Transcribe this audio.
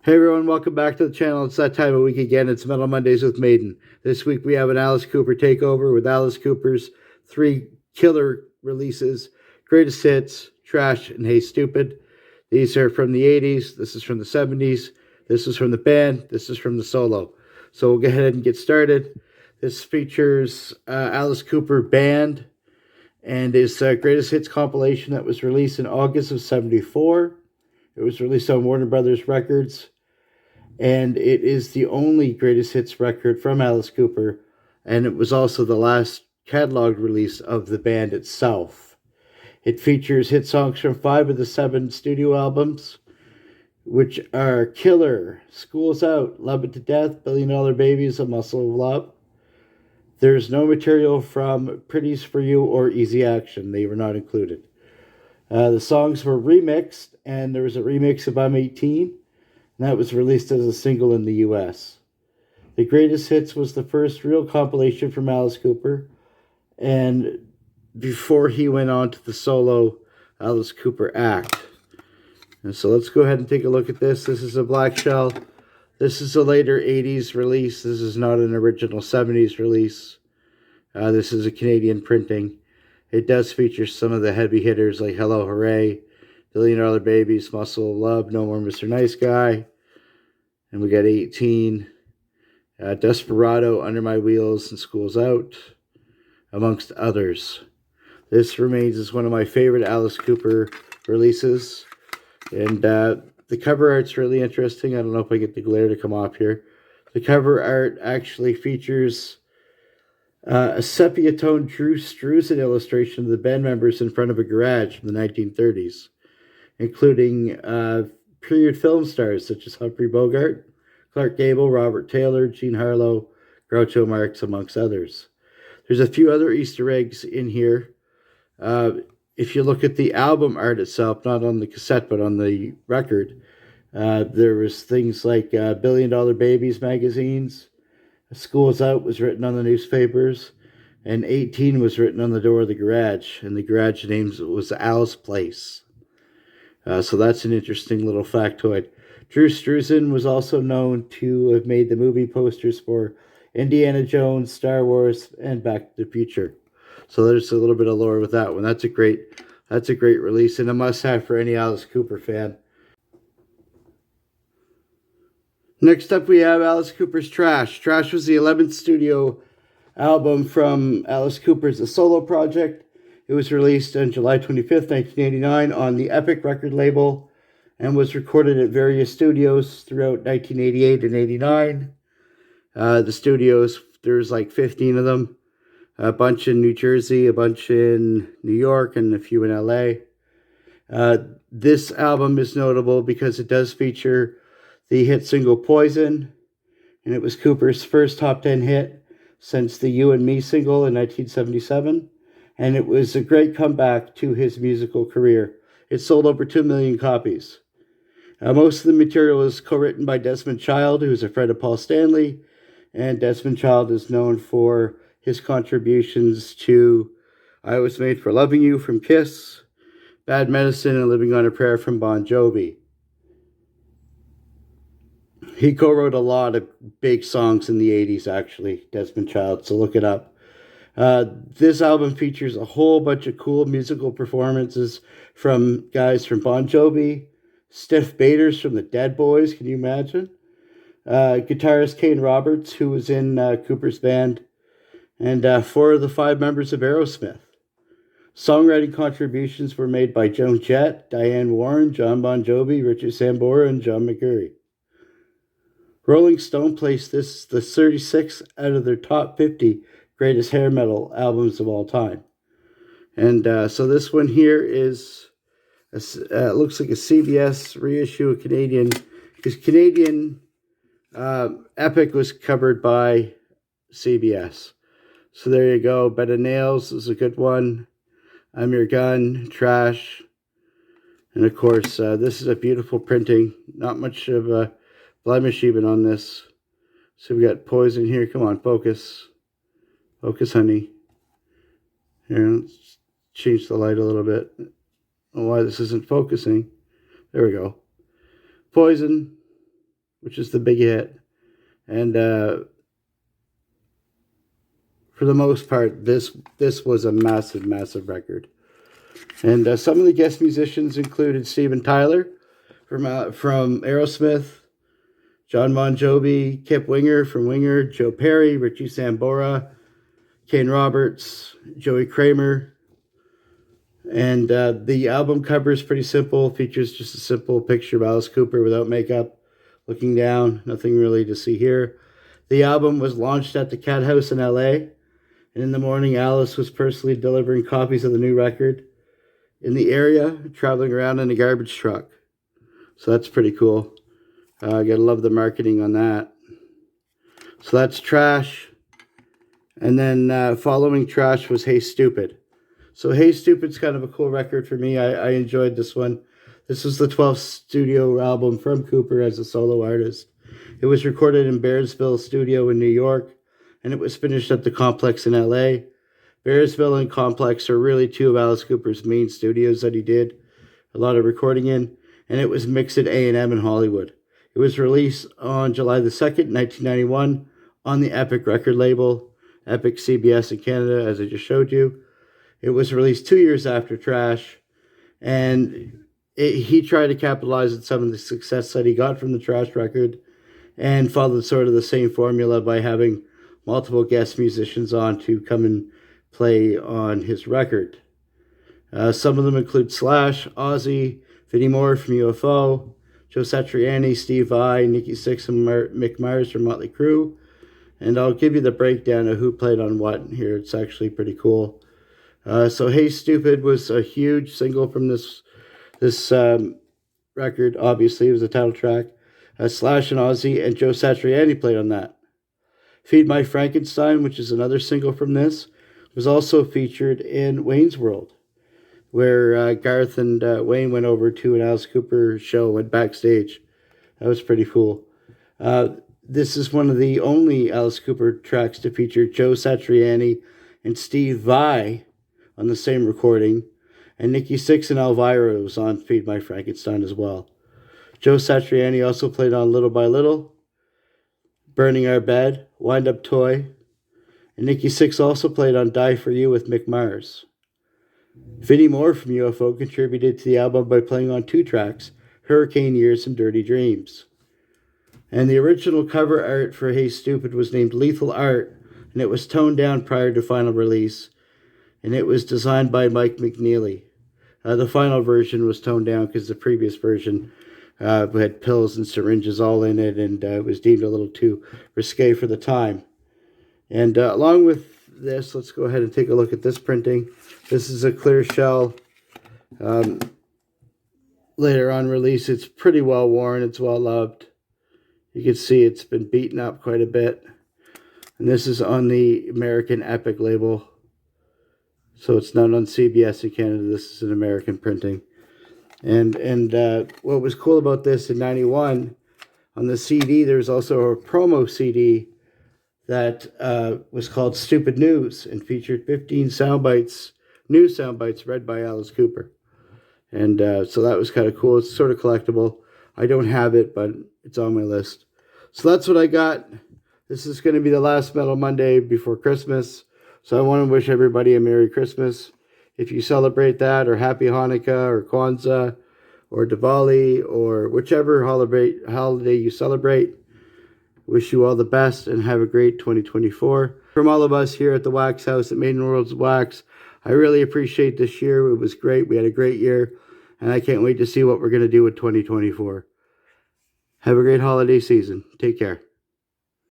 Hey everyone, welcome back to the channel. It's that time of week again. It's Metal Mondays with Maiden. This week we have an Alice Cooper takeover with Alice Cooper's three killer releases: Greatest Hits, Trash, and Hey Stoopid. These are from the 80s. This is from the 70s. This is from the band. This is from the solo. So we'll go ahead and get started. This features Alice Cooper Band and his Greatest Hits compilation that was released in August of 74. It was released on Warner Brothers Records, and it is the only Greatest Hits record from Alice Cooper, and it was also the last catalog release of the band itself. It features hit songs from 5 of the 7 studio albums, which are Killer, School's Out, Love It to Death, Billion Dollar Babies, A Muscle of Love. There's no material from Pretties for You or Easy Action. They were not included. The songs were remixed, and there was a remix of I'm 18, and that was released as a single in the US. The Greatest Hits was the first real compilation from Alice Cooper, and before he went on to the solo Alice Cooper act. And so let's go ahead and take a look at this. This is a black shell. This is a later 80s release. This is not an original 70s release. This is a Canadian printing. It does feature some of the heavy hitters like Hello Hooray, Billion Dollar Babies, Muscle of Love, No More Mr. Nice Guy. And we got 18, Desperado, Under My Wheels, and School's Out, amongst others. This remains as one of my favorite Alice Cooper releases. And the cover art's really interesting. I don't know if I get the glare to come off here. The cover art actually features a sepia-toned Drew Struzan illustration of the band members in front of a garage from the 1930s, including period film stars such as Humphrey Bogart, Clark Gable, Robert Taylor, Jean Harlow, Groucho Marx, amongst others. There's a few other Easter eggs in here. If you look at the album art itself, not on the cassette but on the record, there was things like Billion Dollar Babies magazines. School's Out was written on the newspapers, and 18 was written on the door of the garage, and the garage name was Al's Place. So that's an interesting little factoid. Drew Struzan was also known to have made the movie posters for Indiana Jones, Star Wars, and Back to the Future. So there's a little bit of lore with that one. That's a great release and a must-have for any Alice Cooper fan. Next up, we have Alice Cooper's Trash. Trash was the 11th studio album from Alice Cooper's solo project. It was released on July 25th, 1989 on the Epic record label and was recorded at various studios throughout 1988 and 89. The studios, there's like 15 of them. A bunch in New Jersey, a bunch in New York, and a few in LA. This album is notable because it does feature the hit single Poison, and it was Cooper's first top 10 hit since the You and Me single in 1977, and it was a great comeback to his musical career. It sold over 2 million copies. Most of the material is co-written by Desmond Child, who is a friend of Paul Stanley, and Desmond Child is known for his contributions to I Was Made for Loving You from Kiss, Bad Medicine, and Living on a Prayer from Bon Jovi. He co-wrote a lot of big songs in the 80s, actually, Desmond Child, so look it up. This album features a whole bunch of cool musical performances from guys from Bon Jovi, Stiff Baders from the Dead Boys, can you imagine? Guitarist Kane Roberts, who was in Cooper's band, and 4 of the 5 members of Aerosmith. Songwriting contributions were made by Joan Jett, Diane Warren, John Bon Jovi, Richard Sambora, and John McCreary. Rolling Stone placed this the 36th out of their top 50 greatest hair metal albums of all time. And so this one here is, looks like a CBS reissue of Canadian, because Canadian Epic was covered by CBS. So there you go. Bed of Nails is a good one. I'm Your Gun, Trash. And of course, this is a beautiful printing. Not much of a blemish even on this. So we got Poison here. Come on, focus. Focus, honey. Here, let's change the light a little bit. I don't know why this isn't focusing. There we go. Poison. which is the big hit. And for the most part, this was a massive, massive record. And some of the guest musicians included Steven Tyler from Aerosmith, John Bon Jovi, Kip Winger from Winger, Joe Perry, Richie Sambora, Kane Roberts, Joey Kramer. And the album cover is pretty simple. Features just a simple picture of Alice Cooper without makeup, looking down. Nothing really to see here. The album was launched at the Cat House in LA. And in the morning, Alice was personally delivering copies of the new record in the area, traveling around in a garbage truck. So that's pretty cool. I gotta love the marketing on that. So that's Trash. And then following Trash was Hey Stoopid. So Hey Stoopid's kind of a cool record for me. I enjoyed this one. This was the 12th studio album from Cooper as a solo artist. It was recorded in Bearsville Studio in New York, and it was finished at the Complex in LA. Bearsville and Complex are really two of Alice Cooper's main studios that he did a lot of recording in, and it was mixed at A&M in Hollywood. It was released on July the 2nd, 1991 on the Epic record label, Epic CBS in Canada, as I just showed you. It was released 2 years after Trash, and he tried to capitalize on some of the success that he got from the Trash record and followed sort of the same formula by having multiple guest musicians on to come and play on his record. Some of them include Slash, Ozzy, Vinnie Moore from UFO, Joe Satriani, Steve Vai, Nikki Sixx, and Mick Mars from Motley Crue. And I'll give you the breakdown of who played on what here. It's actually pretty cool. So Hey Stoopid was a huge single from this record. Obviously, it was the title track. Slash and Ozzy and Joe Satriani played on that. Feed My Frankenstein, which is another single from this, was also featured in Wayne's World, where Garth and Wayne went over to an Alice Cooper show, went backstage. That was pretty cool. This is one of the only Alice Cooper tracks to feature Joe Satriani and Steve Vai on the same recording, and Nikki Sixx and Elvira was on Feed My Frankenstein as well. Joe Satriani also played on Little by Little, Burning Our Bed, Wind Up Toy, and Nikki Sixx also played on Die For You with Mick Mars. Vinnie Moore from UFO contributed to the album by playing on 2 tracks, Hurricane Years and Dirty Dreams. And the original cover art for Hey Stoopid was named Lethal Art, and it was toned down prior to final release, and it was designed by Mike McNeely. The final version was toned down because the previous version had pills and syringes all in it, and it was deemed a little too risque for the time. And along with this, let's go ahead and take a look at this printing. This is a clear shell. Later on release, it's pretty well worn. It's well loved. You can see it's been beaten up quite a bit. And this is on the American Epic label. So it's not on CBS in Canada. This is an American printing. And what was cool about this in 91, on the CD, there's also a promo CD that was called Stupid News and featured 15 sound bites, news sound bites read by Alice Cooper. And so that was kind of cool. It's sort of collectible. I don't have it, but it's on my list. So that's what I got. This is going to be the last Metal Monday before Christmas. So I want to wish everybody a Merry Christmas. If you celebrate that, or Happy Hanukkah, or Kwanzaa, or Diwali, or whichever holiday you celebrate, wish you all the best and have a great 2024. From all of us here at the Wax House at Maiden World's Wax, I really appreciate this year. It was great. We had a great year, and I can't wait to see what we're going to do with 2024. Have a great holiday season. Take care.